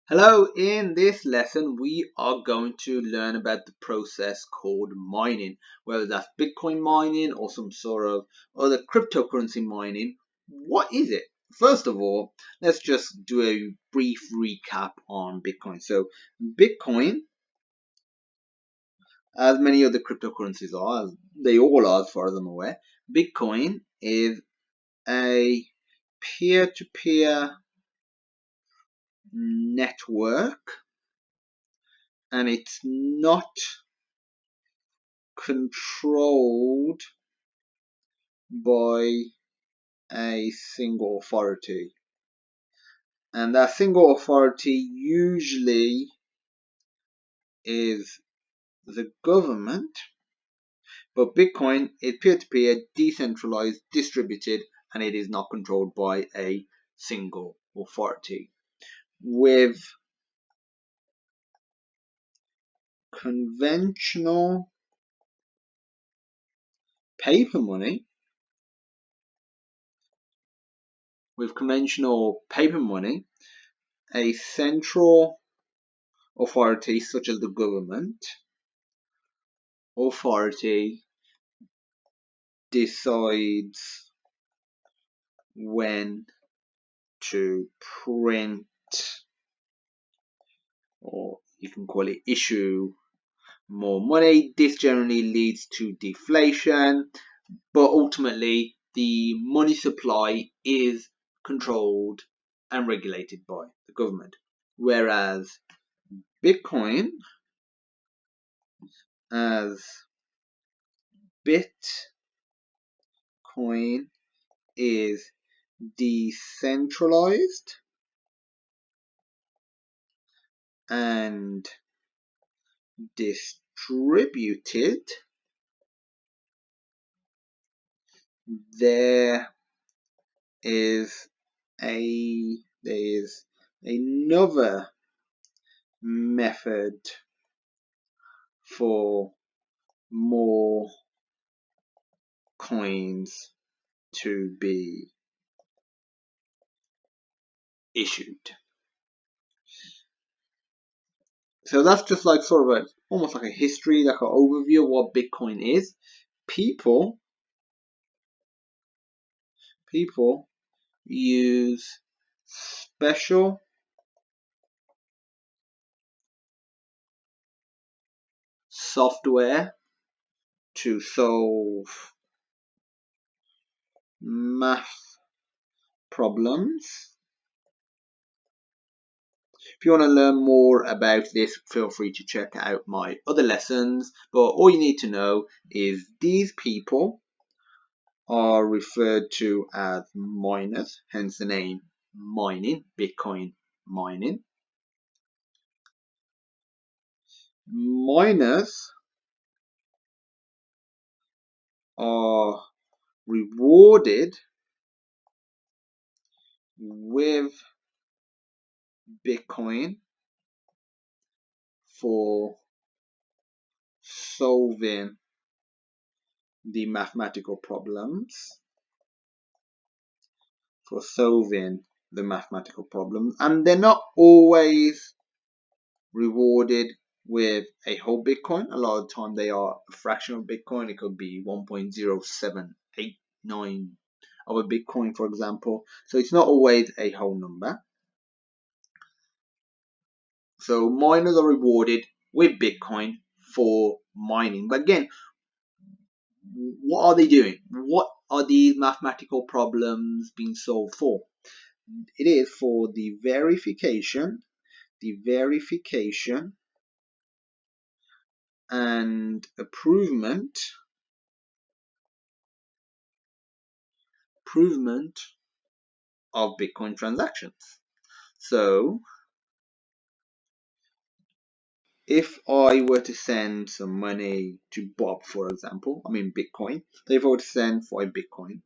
Hello, in this lesson we are going to learn about the process called mining, whether that's Bitcoin mining or some sort of other cryptocurrency mining. What is it? First of all, let's just do a brief recap on Bitcoin. So Bitcoin, as many other cryptocurrencies are, as they all are as far as I'm aware, Bitcoin is a peer-to-peer network, and it's not controlled by a single authority, and that single authority usually is the government. But Bitcoin is peer-to-peer, decentralized, distributed, and it is not controlled by a single authority. With conventional paper money, a central authority such as the government authority decides when to print, or you can call it issue, more money. This generally leads to deflation, but ultimately the money supply is controlled and regulated by the government. Whereas Bitcoin, as Bitcoin is decentralized and distributed, there is another method for more coins to be issued. So that's just like sort of almost like a history, like an overview of what Bitcoin is. People use special software to solve math problems. If you want to learn more about this, feel free to check out my other lessons. But all you need to know is these people are referred to as miners, hence the name mining, Bitcoin mining. Miners are rewarded with Bitcoin for solving the mathematical problems, and they're not always rewarded with a whole Bitcoin. A lot of the time they are a fraction of Bitcoin. It could be 1.0789 of a Bitcoin, for example. So it's not always a whole number. So miners are rewarded with Bitcoin for mining. But again, what are they doing? What are these mathematical problems being solved for? It is for the verification and improvement of Bitcoin transactions. So if I were to send some money to Bob, for example, Bitcoin, if I were to send 5 Bitcoin,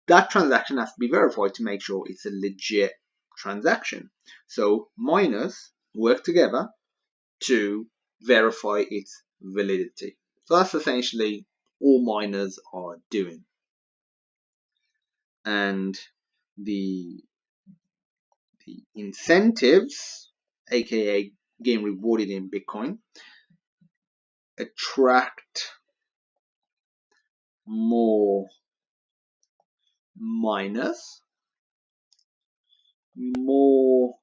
that transaction has to be verified to make sure it's a legit transaction. So miners work together to verify its validity. So that's essentially all miners are doing. And the the incentives, aka getting rewarded in Bitcoin, attract more miners. More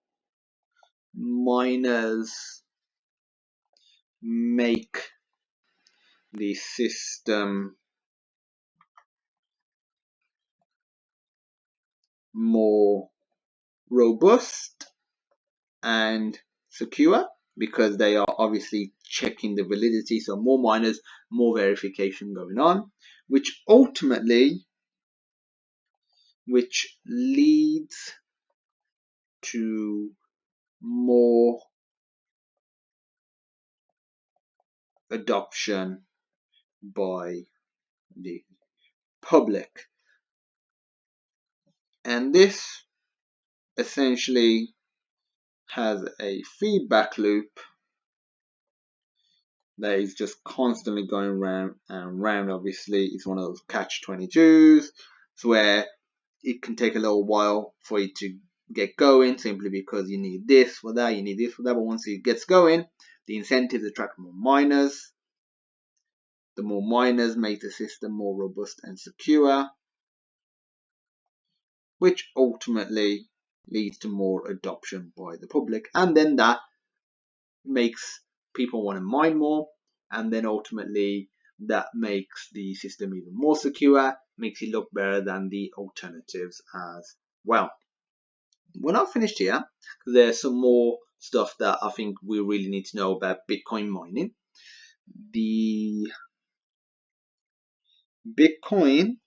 miners make the system more robust and secure, because they are obviously checking the validity. So more miners, more verification going on, which leads to more adoption by the public. And this essentially has a feedback loop that is just constantly going round and round. Obviously, it's one of those catch-22s. It's where it can take a little while for it to get going, simply because you need this for that, you need this for that. But once it gets going, the incentives attract more miners. The more miners make the system more robust and secure, which ultimately leads to more adoption by the public. And then that makes people want to mine more, and then ultimately that makes the system even more secure, makes it look better than the alternatives as well. We're not finished here. There's some more stuff that I think we really need to know about Bitcoin mining. The Bitcoin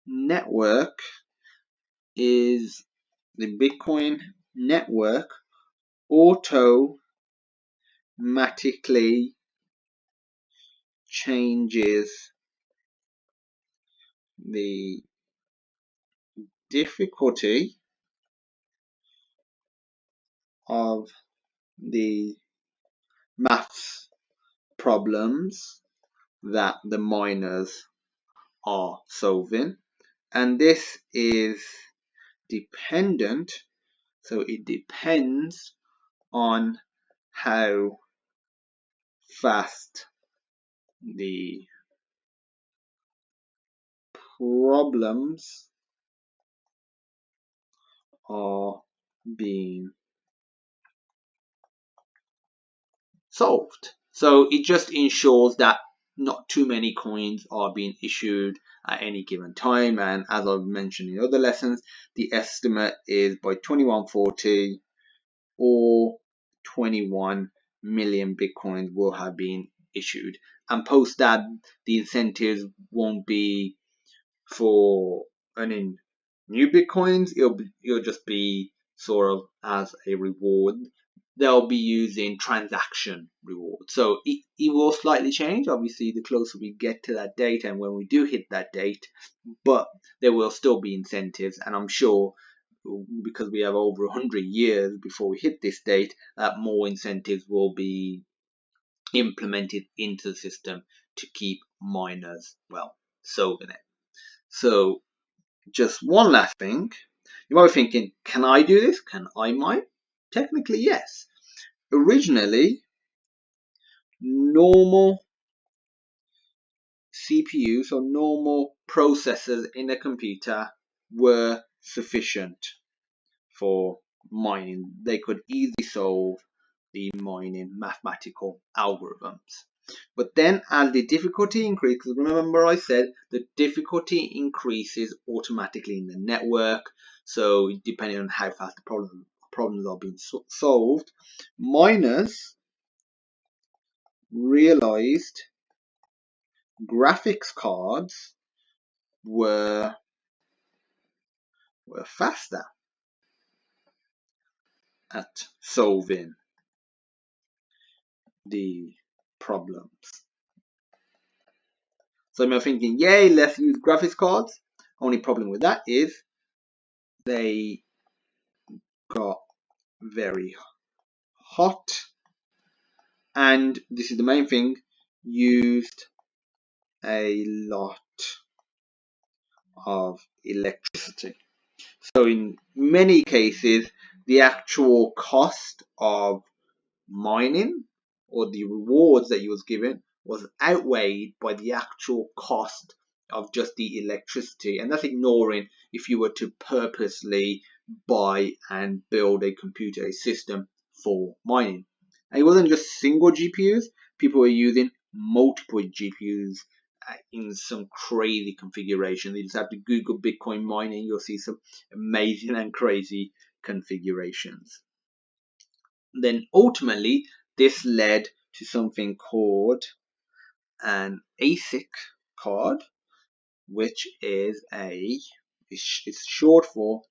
network is the Bitcoin network automatically changes the difficulty of the maths problems that the miners are solving, and this is dependent, so it depends on how fast the problems are being solved. So it just ensures that not too many coins are being issued at any given time. And as I've mentioned in other lessons, the estimate is by 2140 or 21 million Bitcoins will have been issued. And post that, the incentives won't be for earning new Bitcoins. It'll just be sort of as a reward. They'll be using transaction reward. So it will slightly change, obviously, the closer we get to that date and when we do hit that date, but there will still be incentives. And I'm sure, because we have over 100 years before we hit this date, that more incentives will be implemented into the system to keep miners, well, solving it. So just one last thing. You might be thinking, can I do this? Can I mine? Technically, yes. Originally, normal CPUs or normal processors in a computer were sufficient for mining. They could easily solve the mining mathematical algorithms. But then as the difficulty increases, remember I said the difficulty increases automatically in the network. So depending on how fast the problems are being solved, miners realized graphics cards were faster at solving the problems. So you're thinking, yay, let's use graphics cards. Only problem with that is they got very hot, and this is the main thing, used a lot of electricity. So in many cases, the actual cost of mining or the rewards that you was given was outweighed by the actual cost of just the electricity. And that's ignoring if you were to purposely buy and build a computer system for mining. And it wasn't just single GPUs, people were using multiple GPUs in some crazy configuration. You just have to Google Bitcoin mining, you'll see some amazing and crazy configurations. Then ultimately, this led to something called an ASIC card, which is it's short for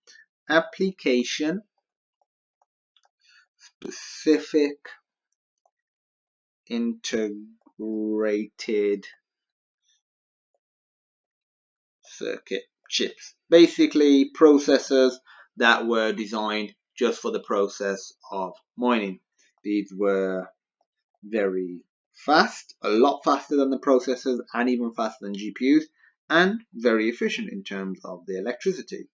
Application Specific Integrated Circuit chips. Basically, processors that were designed just for the process of mining. These were very fast, a lot faster than the processors and even faster than GPUs, and very efficient in terms of the electricity.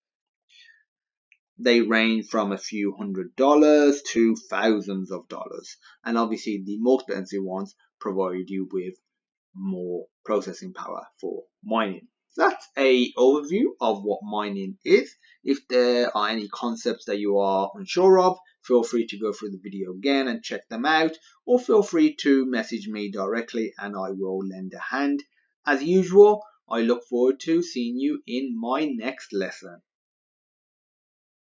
They range from a few $100s to thousands of dollars, and obviously the most expensive ones provide you with more processing power for mining. That's a overview of what mining is. If there are any concepts that you are unsure of, feel free to go through the video again and check them out, or feel free to message me directly and I will lend a hand. As usual, I look forward to seeing you in my next lesson.